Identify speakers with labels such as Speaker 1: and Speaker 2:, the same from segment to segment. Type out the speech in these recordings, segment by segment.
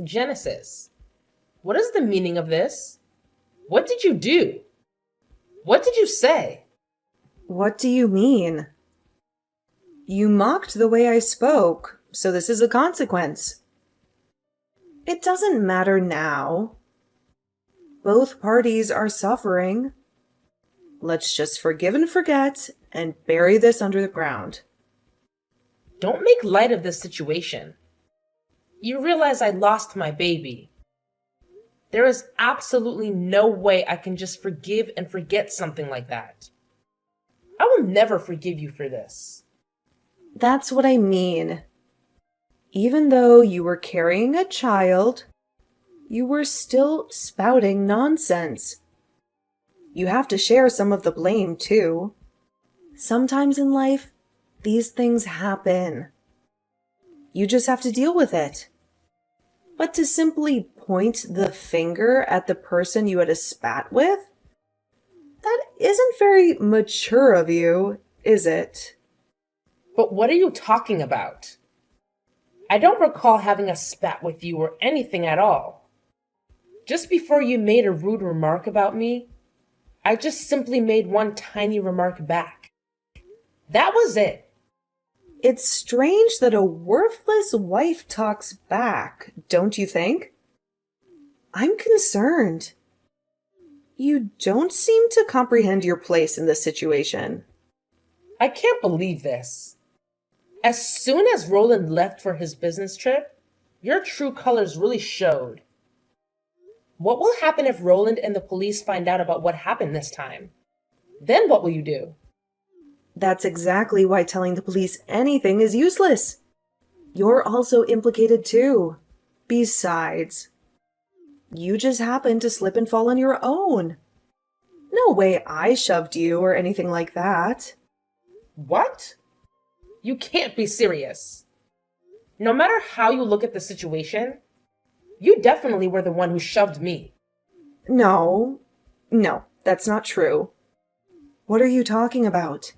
Speaker 1: Genesis, what is the meaning of this? What did you do? What did you say?
Speaker 2: What do you mean? You mocked the way I spoke, so this is a consequence. It doesn't matter now. Both parties are suffering. Let's just forgive and forget and bury this under the ground.
Speaker 1: Don't make light of this situation. You realize I lost my baby. There is absolutely no way I can just forgive and forget something like that. I will never forgive you for this.
Speaker 2: That's what I mean. Even though you were carrying a child, you were still spouting nonsense. You have to share some of the blame, too. Sometimes in life, these things happen. You just have to deal with it. But to simply point the finger at the person you had a spat with? That isn't very mature of you, is it?
Speaker 1: But what are you talking about? I don't recall having a spat with you or anything at all. Just before you made a rude remark about me, I just simply made one tiny remark back. That was it.
Speaker 2: It's strange that a worthless wife talks back, don't you think? I'm concerned. You don't seem to comprehend your place in this situation.
Speaker 1: I can't believe this. As soon as Roland left for his business trip, your true colors really showed. What will happen if Roland and the police find out about what happened this time? Then what will you do?
Speaker 2: That's exactly why telling the police anything is useless. You're also implicated too. Besides, you just happened to slip and fall on your own. No way I shoved you or anything like that.
Speaker 1: What? You can't be serious. No matter how you look at the situation, you definitely were the one who shoved me.
Speaker 2: No, that's not true. What are you talking about?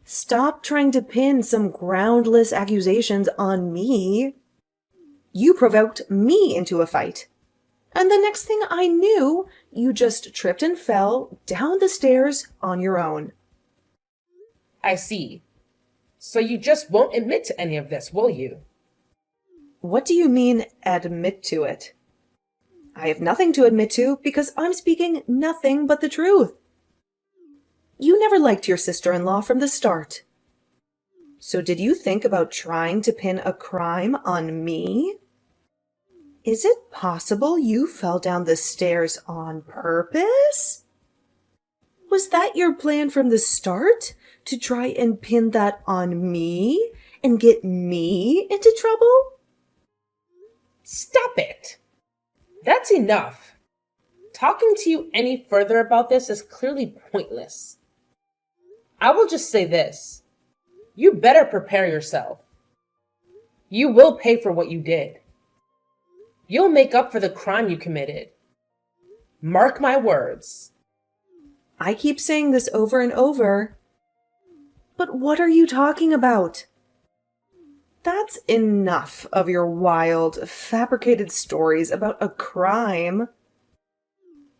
Speaker 2: Stop trying to pin some groundless accusations on me. You provoked me into a fight. And the next thing I knew, you just tripped and fell down the stairs on your own.
Speaker 1: I see. So you just won't admit to any of this, will you?
Speaker 2: What do you mean, admit to it? I have nothing to admit to because I'm speaking nothing but the truth. You never liked your sister-in-law from the start. So did you think about trying to pin a crime on me? Is it possible you fell down the stairs on purpose? Was that your plan from the start? To try and pin that on me and get me into trouble?
Speaker 1: Stop it! That's enough. Talking to you any further about this is clearly pointless. I will just say this. You better prepare yourself. You will pay for what you did. You'll make up for the crime you committed. Mark my words.
Speaker 2: I keep saying this over and over. But what are you talking about? That's enough of your wild, fabricated stories about a crime.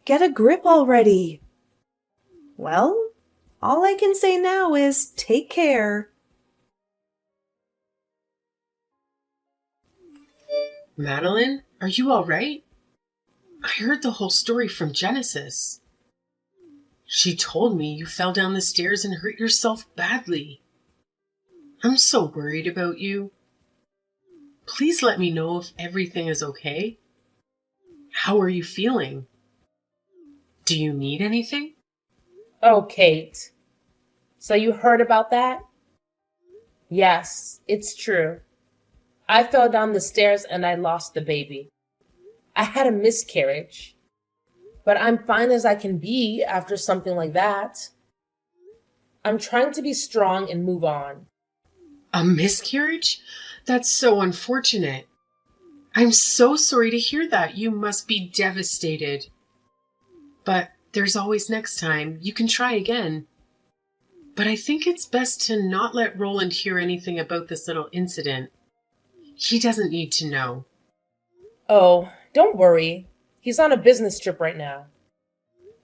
Speaker 2: Get a grip already. Well, all I can say now is take care.
Speaker 3: Madeline, are you all right? I heard the whole story from Genesis. She told me you fell down the stairs and hurt yourself badly. I'm so worried about you. Please let me know if everything is okay. How are you feeling? Do you need anything?
Speaker 1: Oh, Kate. So you heard about that? Yes, it's true. I fell down the stairs and I lost the baby. I had a miscarriage. But I'm fine as I can be after something like that. I'm trying to be strong and move on.
Speaker 3: A miscarriage? That's so unfortunate. I'm so sorry to hear that. You must be devastated. But there's always next time. You can try again. But I think it's best to not let Roland hear anything about this little incident. He doesn't need to know.
Speaker 1: Oh, don't worry. He's on a business trip right now.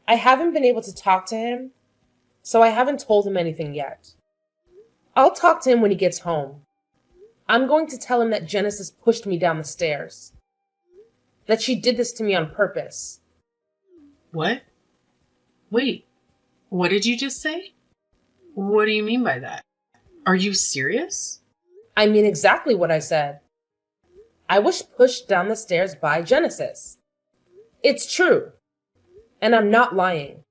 Speaker 1: I haven't been able to talk to him, so I haven't told him anything yet. I'll talk to him when he gets home. I'm going to tell him that Genesis pushed me down the stairs. That she did this to me on purpose.
Speaker 3: What? Wait, what did you just say? What do you mean by that? Are you serious?
Speaker 1: I mean exactly what I said. I was pushed down the stairs by Genesis. It's true. And I'm not lying.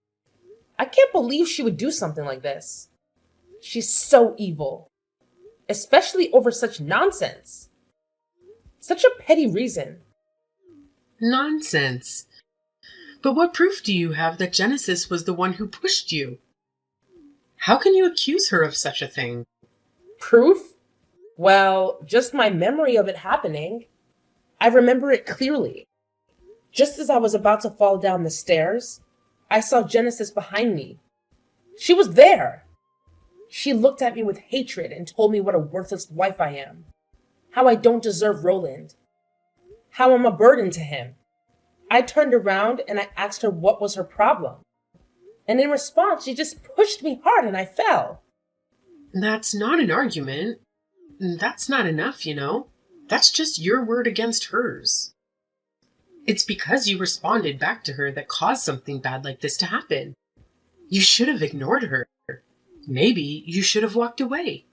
Speaker 1: I can't believe she would do something like this. She's so evil. Especially over such nonsense. Such a petty reason.
Speaker 3: Nonsense. But what proof do you have that Genesis was the one who pushed you? How can you accuse her of such a thing?
Speaker 1: Proof? Well, just my memory of it happening. I remember it clearly. Just as I was about to fall down the stairs, I saw Genesis behind me. She was there. She looked at me with hatred and told me what a worthless wife I am. How I don't deserve Roland. How I'm a burden to him. I turned around and I asked her what was her problem. And in response, she just pushed me hard and I fell.
Speaker 3: That's not an argument. That's not enough, you know. That's just your word against hers. It's because you responded back to her that caused something bad like this to happen. You should have ignored her. Maybe you should have walked away.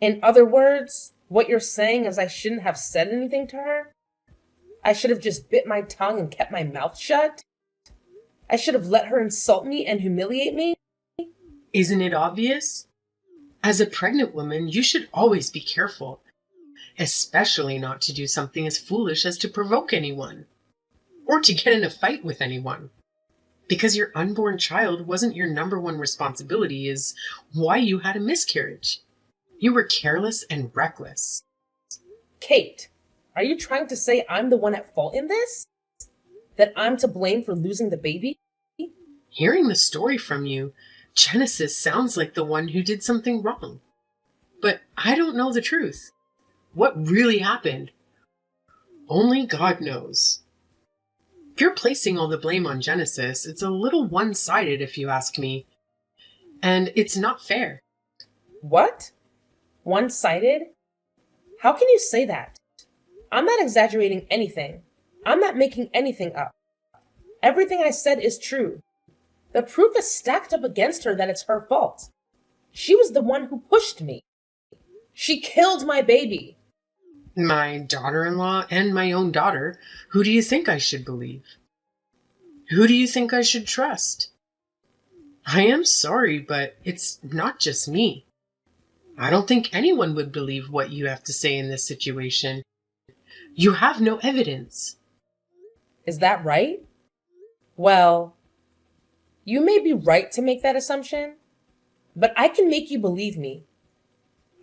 Speaker 1: In other words, what you're saying is I shouldn't have said anything to her? I should have just bit my tongue and kept my mouth shut? I should have let her insult me and humiliate me?
Speaker 3: Isn't it obvious? As a pregnant woman, you should always be careful, especially not to do something as foolish as to provoke anyone, or to get in a fight with anyone. Because your unborn child wasn't your number one responsibility is why you had a miscarriage. You were careless and reckless.
Speaker 1: Kate, are you trying to say I'm the one at fault in this? That I'm to blame for losing the baby?
Speaker 3: Hearing the story from you, Genesis sounds like the one who did something wrong. But I don't know the truth. What really happened? Only God knows. If you're placing all the blame on Genesis, it's a little one-sided if you ask me. And it's not fair.
Speaker 1: What? One-sided? How can you say that? I'm not exaggerating anything. I'm not making anything up. Everything I said is true. The proof is stacked up against her that it's her fault. She was the one who pushed me. She killed my baby.
Speaker 3: My daughter-in-law and my own daughter. Who do you think I should believe? Who do you think I should trust? I am sorry, but it's not just me. I don't think anyone would believe what you have to say in this situation. You have no evidence.
Speaker 1: Is that right? Well, you may be right to make that assumption, but I can make you believe me.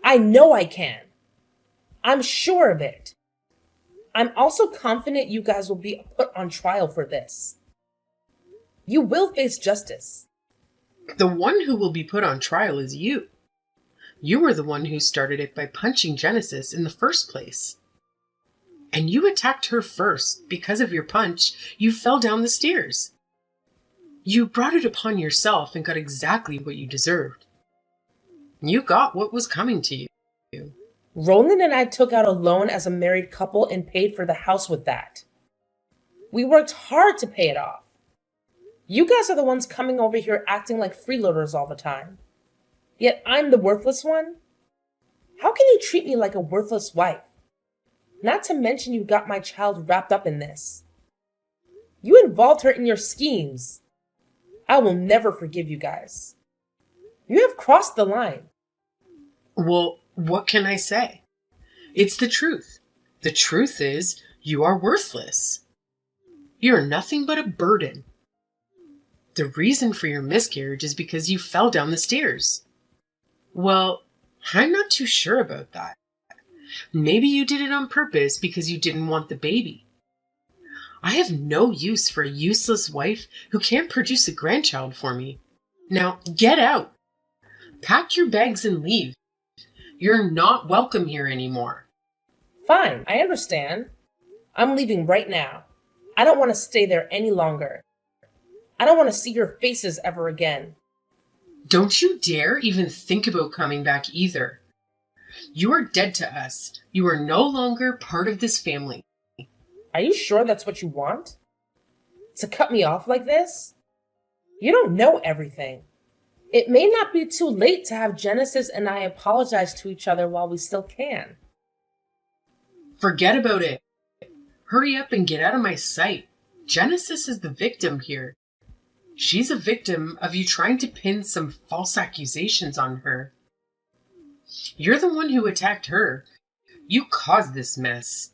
Speaker 1: I know I can. I'm sure of it. I'm also confident you guys will be put on trial for this. You will face justice.
Speaker 3: The one who will be put on trial is you. You were the one who started it by punching Genesis in the first place. And you attacked her first. Because of your punch, you fell down the stairs. You brought it upon yourself and got exactly what you deserved. You got what was coming to you.
Speaker 1: Roland and I took out a loan as a married couple and paid for the house with that. We worked hard to pay it off. You guys are the ones coming over here acting like freeloaders all the time. Yet I'm the worthless one? How can you treat me like a worthless wife? Not to mention you got my child wrapped up in this. You involved her in your schemes. I will never forgive you guys. You have crossed the line.
Speaker 3: Well, what can I say? It's the truth. The truth is, you are worthless. You're nothing but a burden. The reason for your miscarriage is because you fell down the stairs. Well, I'm not too sure about that. Maybe you did it on purpose because you didn't want the baby. I have no use for a useless wife who can't produce a grandchild for me. Now, get out. Pack your bags and leave. You're not welcome here anymore.
Speaker 1: Fine, I understand. I'm leaving right now. I don't want to stay there any longer. I don't want to see your faces ever again.
Speaker 3: Don't you dare even think about coming back either. You are dead to us. You are no longer part of this family.
Speaker 1: Are you sure that's what you want? To cut me off like this? You don't know everything. It may not be too late to have Genesis and I apologize to each other while we still can.
Speaker 3: Forget about it. Hurry up and get out of my sight. Genesis is the victim here. She's a victim of you trying to pin some false accusations on her. You're the one who attacked her. You caused this mess.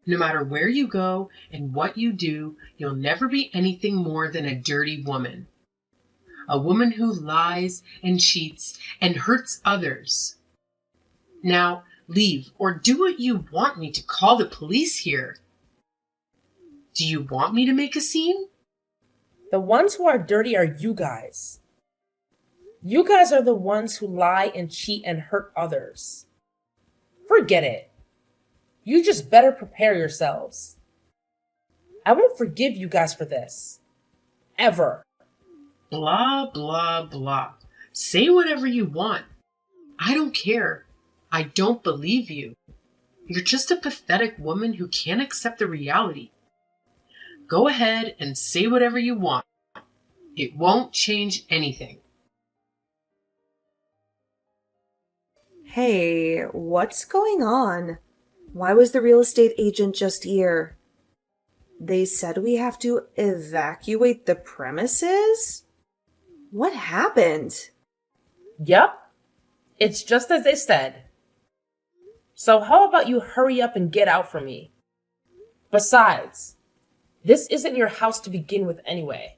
Speaker 3: No matter where you go and what you do, you'll never be anything more than a dirty woman. A woman who lies and cheats and hurts others. Now, leave or do what you want me to call the police here. Do you want me to make a scene?
Speaker 1: The ones who are dirty are you guys. You guys are the ones who lie and cheat and hurt others. Forget it. You just better prepare yourselves. I won't forgive you guys for this. Ever.
Speaker 3: Blah, blah, blah. Say whatever you want. I don't care. I don't believe you. You're just a pathetic woman who can't accept the reality. Go ahead and say whatever you want. It won't change anything.
Speaker 2: Hey, what's going on? Why was the real estate agent just here? They said we have to evacuate the premises? What happened?
Speaker 1: Yup. It's just as they said. So how about you hurry up and get out for me? Besides, this isn't your house to begin with anyway.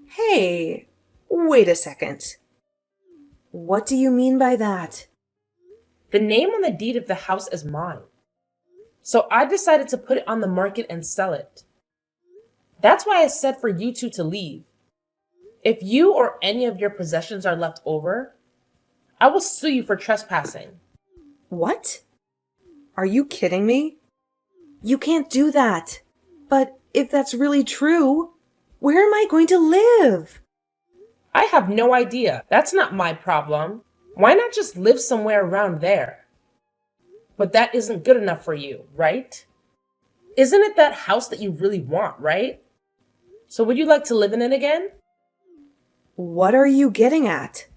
Speaker 2: Hey, wait a second. What do you mean by that?
Speaker 1: The name on the deed of the house is mine. So I decided to put it on the market and sell it. That's why I said for you two to leave. If you or any of your possessions are left over, I will sue you for trespassing.
Speaker 2: What? Are you kidding me? You can't do that. But if that's really true, where am I going to live?
Speaker 1: I have no idea. That's not my problem. Why not just live somewhere around there? But that isn't good enough for you, right? Isn't it that house that you really want, right? So would you like to live in it again?
Speaker 2: What are you getting at?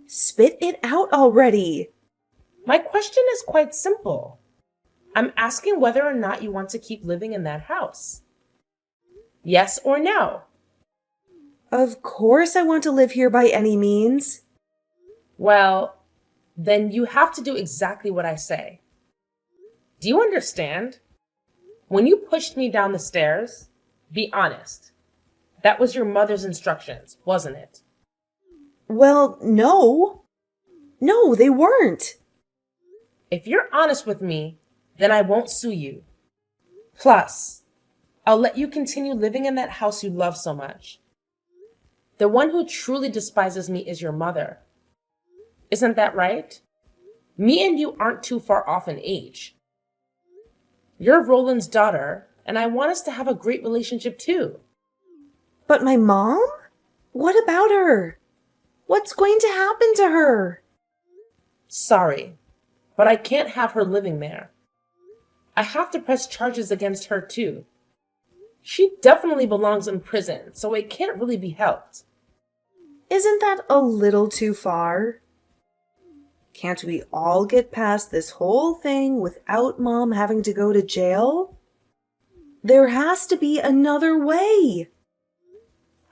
Speaker 2: Spit it out already.
Speaker 1: My question is quite simple. I'm asking whether or not you want to keep living in that house. Yes or no?
Speaker 2: Of course I want to live here by any means.
Speaker 1: Well, then you have to do exactly what I say. Do you understand? When you pushed me down the stairs, be honest. That was your mother's instructions, wasn't it?
Speaker 2: Well, no. No, they weren't.
Speaker 1: If you're honest with me, then I won't sue you. Plus, I'll let you continue living in that house you love so much. The one who truly despises me is your mother. Isn't that right? Me and you aren't too far off in age. You're Roland's daughter, and I want us to have a great relationship too.
Speaker 2: But my mom? What about her? What's going to happen to her?
Speaker 1: Sorry, but I can't have her living there. I have to press charges against her too. She definitely belongs in prison, so it can't really be helped.
Speaker 2: Isn't that a little too far? Can't we all get past this whole thing without Mom having to go to jail? There has to be another way.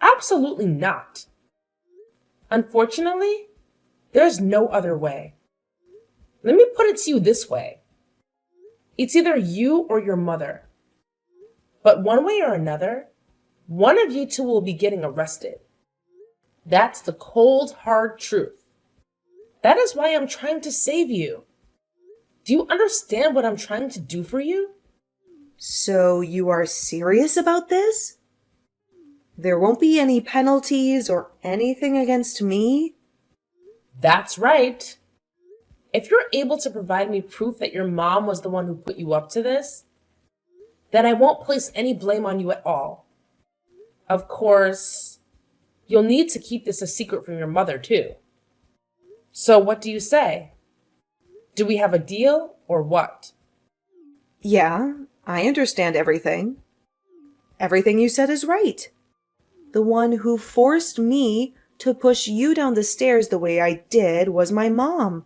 Speaker 1: Absolutely not. Unfortunately, there's no other way. Let me put it to you this way. It's either you or your mother. But one way or another, one of you two will be getting arrested. That's the cold, hard truth. That is why I'm trying to save you. Do you understand what I'm trying to do for you?
Speaker 2: So you are serious about this? There won't be any penalties or anything against me?
Speaker 1: That's right. If you're able to provide me proof that your mom was the one who put you up to this, then I won't place any blame on you at all. Of course, you'll need to keep this a secret from your mother, too. So what do you say? Do we have a deal or what?
Speaker 2: Yeah, I understand everything. Everything you said is right. The one who forced me to push you down the stairs the way I did was my mom.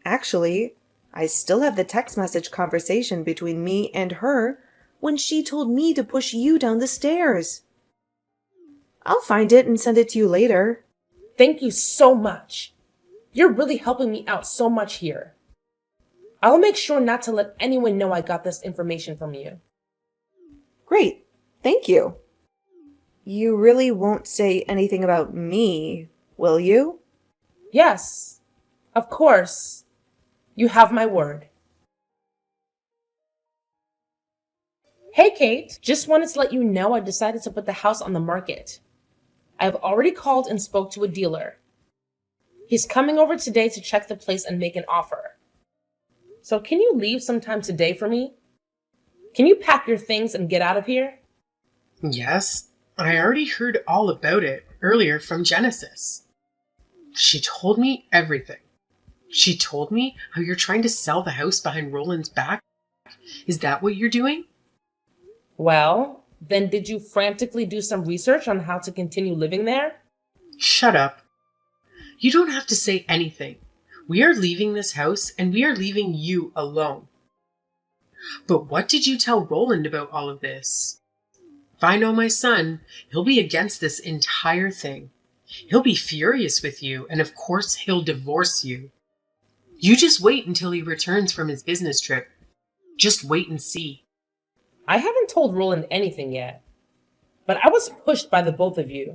Speaker 2: Actually, I still have the text message conversation between me and her when she told me to push you down the stairs. I'll find it and send it to you later.
Speaker 1: Thank you so much. You're really helping me out so much here. I'll make sure not to let anyone know I got this information from you.
Speaker 2: Great. Thank you. You really won't say anything about me, will you?
Speaker 1: Yes, of course. You have my word. Hey, Kate. Just wanted to let you know I decided to put the house on the market. I've already called and spoke to a dealer. He's coming over today to check the place and make an offer. So can you leave sometime today for me? Can you pack your things and get out of here?
Speaker 3: Yes, I already heard all about it earlier from Genesis. She told me everything. She told me how you're trying to sell the house behind Roland's back. Is that what you're doing?
Speaker 1: Well, then did you frantically do some research on how to continue living there?
Speaker 3: Shut up. You don't have to say anything. We are leaving this house and we are leaving you alone. But what did you tell Roland about all of this? If I know my son, he'll be against this entire thing. He'll be furious with you, and of course he'll divorce you. You just wait until he returns from his business trip. Just wait and see.
Speaker 1: I haven't told Roland anything yet, but I was pushed by the both of you.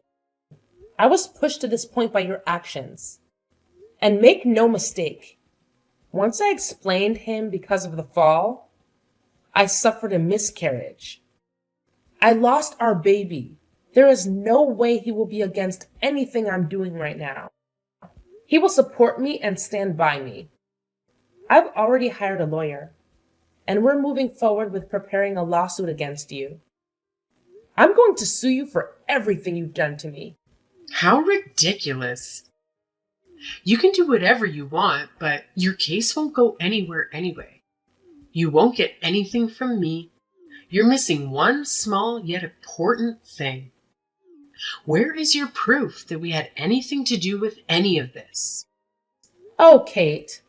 Speaker 1: I was pushed to this point by your actions. And make no mistake, once I explained him because of the fall, I suffered a miscarriage. I lost our baby. There is no way he will be against anything I'm doing right now. He will support me and stand by me. I've already hired a lawyer, and we're moving forward with preparing a lawsuit against you. I'm going to sue you for everything you've done to me.
Speaker 3: How ridiculous. You can do whatever you want, but your case won't go anywhere anyway. You won't get anything from me. You're missing one small yet important thing. Where is your proof that we had anything to do with any of this?
Speaker 1: Oh, Kate.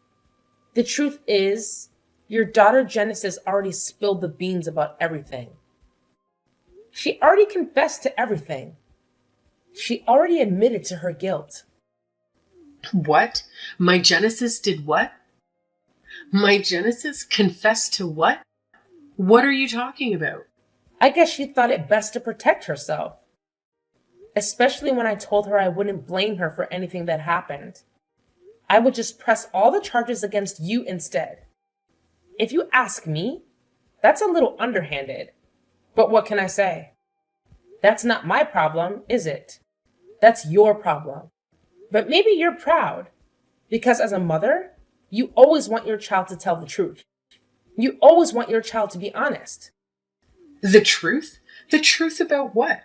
Speaker 1: The truth is, your daughter Genesis already spilled the beans about everything. She already confessed to everything. She already admitted to her guilt.
Speaker 3: What? My Genesis did what? My Genesis confessed to what? What are you talking about?
Speaker 1: I guess she thought it best to protect herself. Especially when I told her I wouldn't blame her for anything that happened. I would just press all the charges against you instead. If you ask me, that's a little underhanded. But what can I say? That's not my problem, is it? That's your problem. But maybe you're proud, because as a mother, you always want your child to tell the truth. You always want your child to be honest.
Speaker 3: The truth? The truth about what?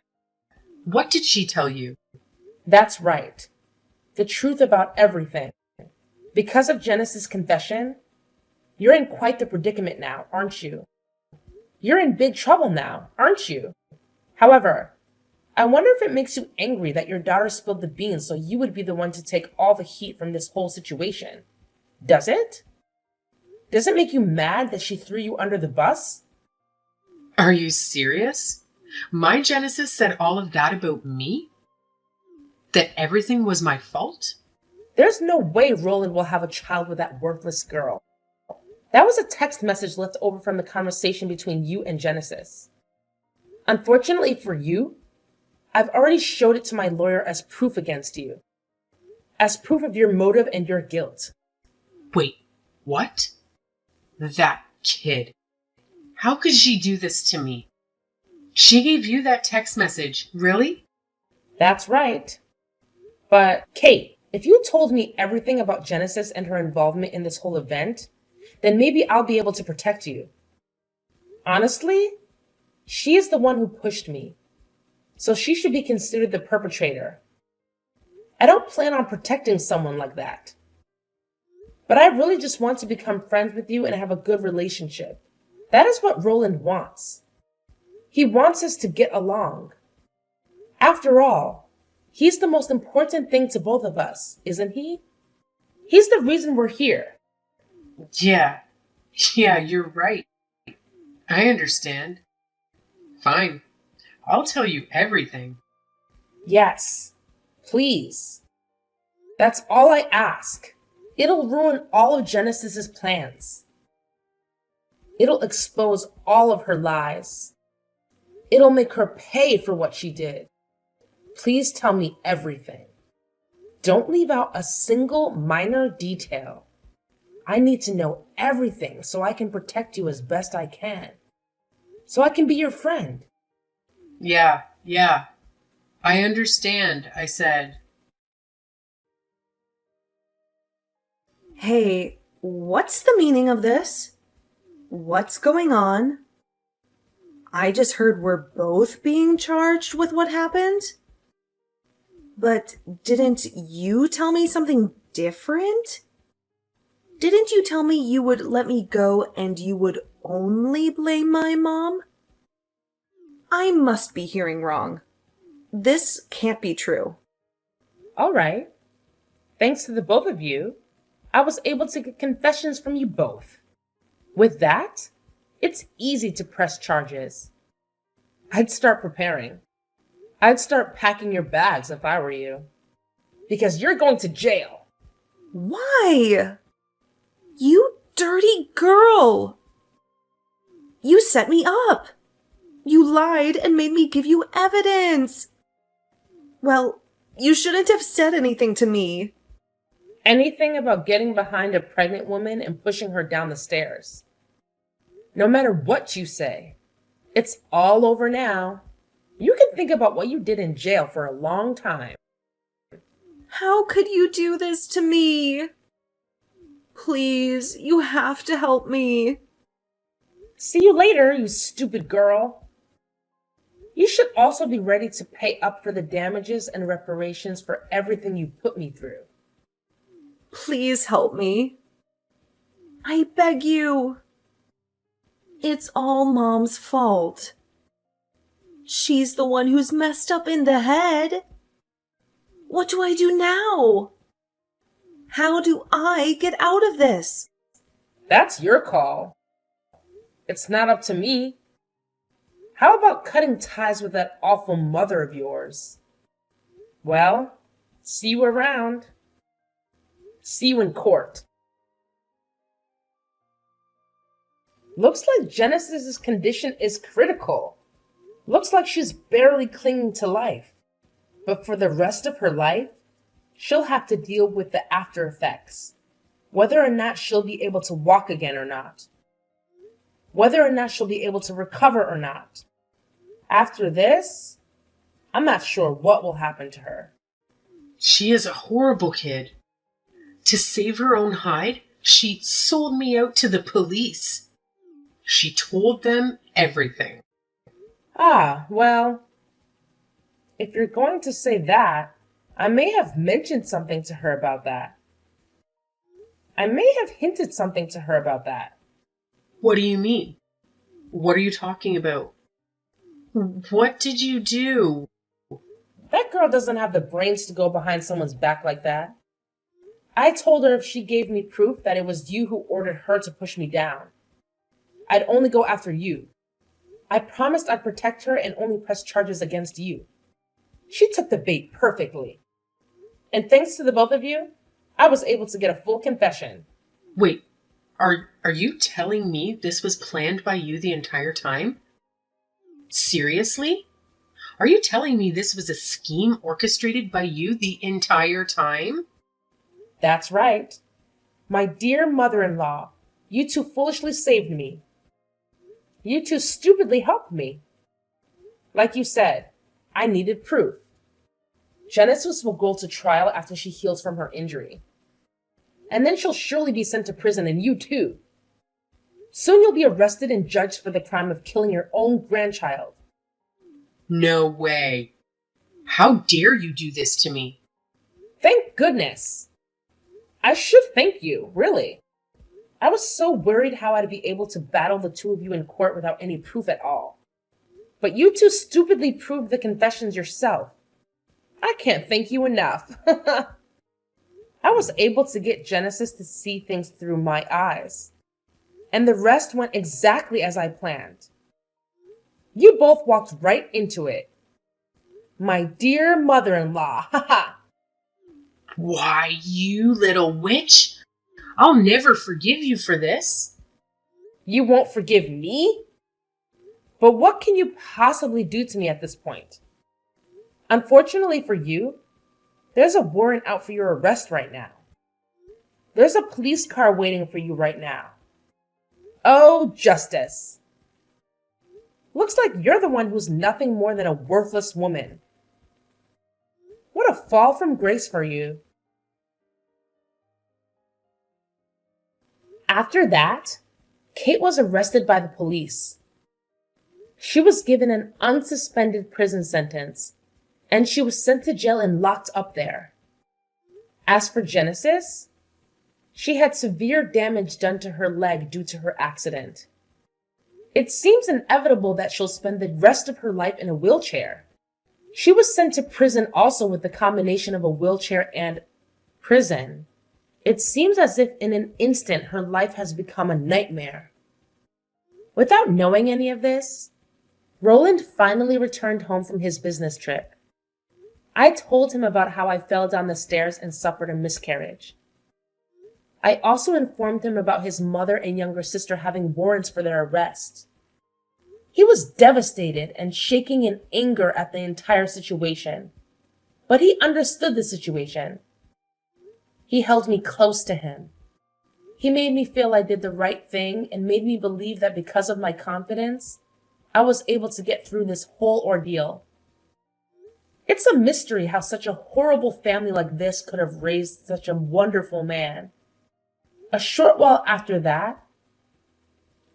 Speaker 3: What did she tell you?
Speaker 1: That's right. The truth about everything. Because of Genesis' confession, you're in quite the predicament now, aren't you? You're in big trouble now, aren't you? However, I wonder if it makes you angry that your daughter spilled the beans so you would be the one to take all the heat from this whole situation. Does it? Does it make you mad that she threw you under the bus?
Speaker 3: Are you serious? My Genesis said all of that about me? That everything was my fault?
Speaker 1: There's no way Roland will have a child with that worthless girl. That was a text message left over from the conversation between you and Genesis. Unfortunately for you, I've already showed it to my lawyer as proof against you. As proof of your motive and your guilt.
Speaker 3: Wait, what? That kid. How could she do this to me? She gave you that text message, really?
Speaker 1: That's right. But, Kate, if you told me everything about Genesis and her involvement in this whole event, then maybe I'll be able to protect you. Honestly, She is the one who pushed me, so she should be considered the perpetrator. I don't plan on protecting someone like that. But I really just want to become friends with you and have a good relationship. That is what Roland wants. He wants us to get along. After all, he's the most important thing to both of us, isn't he? He's the reason we're here.
Speaker 3: Yeah, you're right. I understand. Fine. I'll tell you everything.
Speaker 1: Yes, please. That's all I ask. It'll ruin all of Genesis's plans. It'll expose all of her lies. It'll make her pay for what she did. Please tell me everything. Don't leave out a single minor detail. I need to know everything so I can protect you as best I can. So I can be your friend.
Speaker 3: Yeah. I understand, I said.
Speaker 2: Hey, what's the meaning of this? What's going on? I just heard we're both being charged with what happened. But didn't you tell me something different? Didn't you tell me you would let me go and you would only blame my mom? I must be hearing wrong. This can't be true.
Speaker 1: All right. Thanks to the both of you, I was able to get confessions from you both. With that, it's easy to press charges. I'd start preparing. I'd start packing your bags if I were you. Because you're going to jail.
Speaker 2: Why? You dirty girl! You set me up! You lied and made me give you evidence! Well, you shouldn't have said anything to me.
Speaker 1: Anything about getting behind a pregnant woman and pushing her down the stairs. No matter what you say, it's all over now. You can think about what you did in jail for a long time.
Speaker 2: How could you do this to me? Please, you have to help me.
Speaker 1: See you later, you stupid girl. You should also be ready to pay up for the damages and reparations for everything you put me through.
Speaker 2: Please help me. I beg you. It's all Mom's fault. She's the one who's messed up in the head. What do I do now? How do I get out of this?
Speaker 1: That's your call. It's not up to me. How about cutting ties with that awful mother of yours? Well, see you around. See you in court. Looks like Genesis's condition is critical. Looks like she's barely clinging to life. But for the rest of her life, she'll have to deal with the after effects. Whether or not she'll be able to walk again or not. Whether or not she'll be able to recover or not. After this, I'm not sure what will happen to her.
Speaker 3: She is a horrible kid. To save her own hide, she sold me out to the police. She told them everything.
Speaker 1: Ah, well, if you're going to say that, I may have mentioned something to her about that. I may have hinted something to her about that.
Speaker 3: What do you mean? What are you talking about? What did you do?
Speaker 1: That girl doesn't have the brains to go behind someone's back like that. I told her if she gave me proof that it was you who ordered her to push me down, I'd only go after you. I promised I'd protect her and only press charges against you. She took the bait perfectly. And thanks to the both of you, I was able to get a full confession.
Speaker 3: Wait, are you telling me this was planned by you the entire time? Seriously? Are you telling me this was a scheme orchestrated by you the entire time?
Speaker 1: That's right. My dear mother-in-law, you two foolishly saved me. You two stupidly helped me. Like you said, I needed proof. Genesis will go to trial after she heals from her injury. And then she'll surely be sent to prison, and you too. Soon you'll be arrested and judged for the crime of killing your own grandchild.
Speaker 3: No way. How dare you do this to me?
Speaker 1: Thank goodness. I should thank you, really. I was so worried how I'd be able to battle the two of you in court without any proof at all. But you two stupidly proved the confessions yourself. I can't thank you enough. I was able to get Genesis to see things through my eyes. And the rest went exactly as I planned. You both walked right into it. My dear mother-in-law, haha.
Speaker 3: Why, you little witch! I'll never forgive you for this.
Speaker 1: You won't forgive me? But what can you possibly do to me at this point? Unfortunately for you, there's a warrant out for your arrest right now. There's a police car waiting for you right now. Oh, justice. Looks like you're the one who's nothing more than a worthless woman. What a fall from grace for you. After that, Kate was arrested by the police. She was given an unsuspended prison sentence, and she was sent to jail and locked up there. As for Genesis, she had severe damage done to her leg due to her accident. It seems inevitable that she'll spend the rest of her life in a wheelchair. She was sent to prison also with the combination of a wheelchair and prison. It seems as if in an instant her life has become a nightmare. Without knowing any of this, Roland finally returned home from his business trip. I told him about how I fell down the stairs and suffered a miscarriage. I also informed him about his mother and younger sister having warrants for their arrest. He was devastated and shaking in anger at the entire situation, but he understood the situation. He held me close to him. He made me feel I did the right thing and made me believe that because of my confidence, I was able to get through this whole ordeal. It's a mystery how such a horrible family like this could have raised such a wonderful man. A short while after that,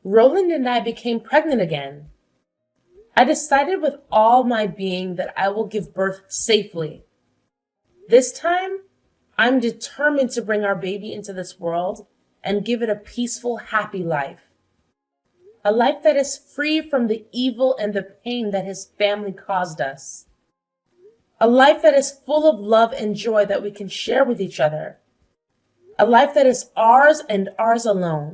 Speaker 1: Roland and I became pregnant again. I decided with all my being that I will give birth safely. This time, I'm determined to bring our baby into this world and give it a peaceful, happy life. A life that is free from the evil and the pain that his family caused us. A life that is full of love and joy that we can share with each other. A life that is ours and ours alone.